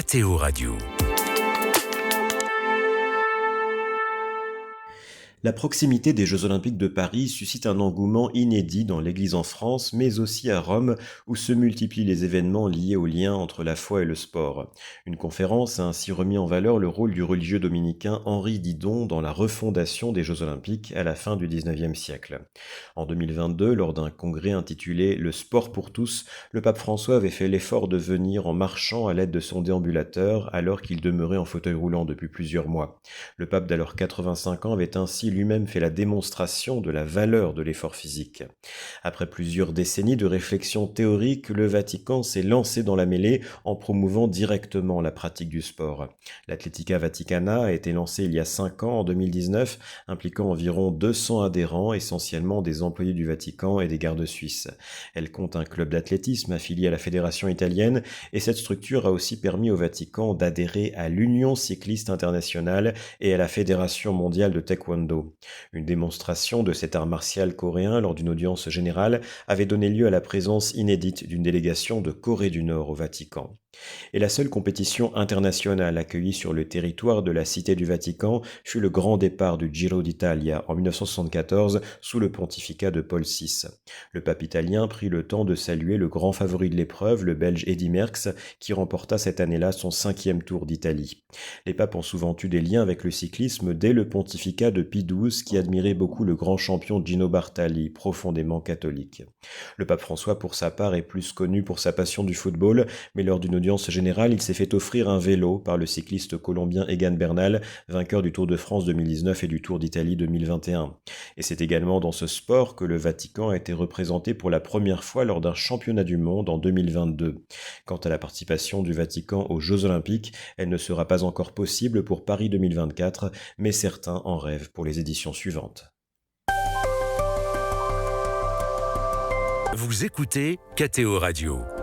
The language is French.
KTO Radio. La proximité des Jeux Olympiques de Paris suscite un engouement inédit dans l'Église en France, mais aussi à Rome, où se multiplient les événements liés au lien entre la foi et le sport. Une conférence a ainsi remis en valeur le rôle du religieux dominicain Henri Didon dans la refondation des Jeux Olympiques à la fin du XIXe siècle. En 2022, lors d'un congrès intitulé « Le sport pour tous », le pape François avait fait l'effort de venir en marchant à l'aide de son déambulateur alors qu'il demeurait en fauteuil roulant depuis plusieurs mois. Le pape d'alors 85 ans avait ainsi lui-même fait la démonstration de la valeur de l'effort physique. Après plusieurs décennies de réflexion théorique, le Vatican s'est lancé dans la mêlée en promouvant directement la pratique du sport. L'Atletica Vaticana a été lancée il y a 5 ans, en 2019, impliquant environ 200 adhérents, essentiellement des employés du Vatican et des gardes suisses. Elle compte un club d'athlétisme affilié à la fédération italienne et cette structure a aussi permis au Vatican d'adhérer à l'Union cycliste internationale et à la Fédération mondiale de taekwondo. Une démonstration de cet art martial coréen lors d'une audience générale avait donné lieu à la présence inédite d'une délégation de Corée du Nord au Vatican. Et la seule compétition internationale accueillie sur le territoire de la Cité du Vatican fut le grand départ du Giro d'Italia en 1974 sous le pontificat de Paul VI. Le pape italien prit le temps de saluer le grand favori de l'épreuve, le Belge Eddy Merckx, qui remporta cette année-là son 5e Tour d'Italie. Les papes ont souvent eu des liens avec le cyclisme dès le pontificat de Pie XII qui admirait beaucoup le grand champion Gino Bartali, profondément catholique. Le pape François, pour sa part, est plus connu pour sa passion du football, mais lors d'une audience générale, il s'est fait offrir un vélo par le cycliste colombien Egan Bernal, vainqueur du Tour de France 2019 et du Tour d'Italie 2021. Et c'est également dans ce sport que le Vatican a été représenté pour la première fois lors d'un championnat du monde en 2022. Quant à la participation du Vatican aux Jeux Olympiques, elle ne sera pas encore possible pour Paris 2024, mais certains en rêvent pour les éditions suivantes. Vous écoutez KTO Radio.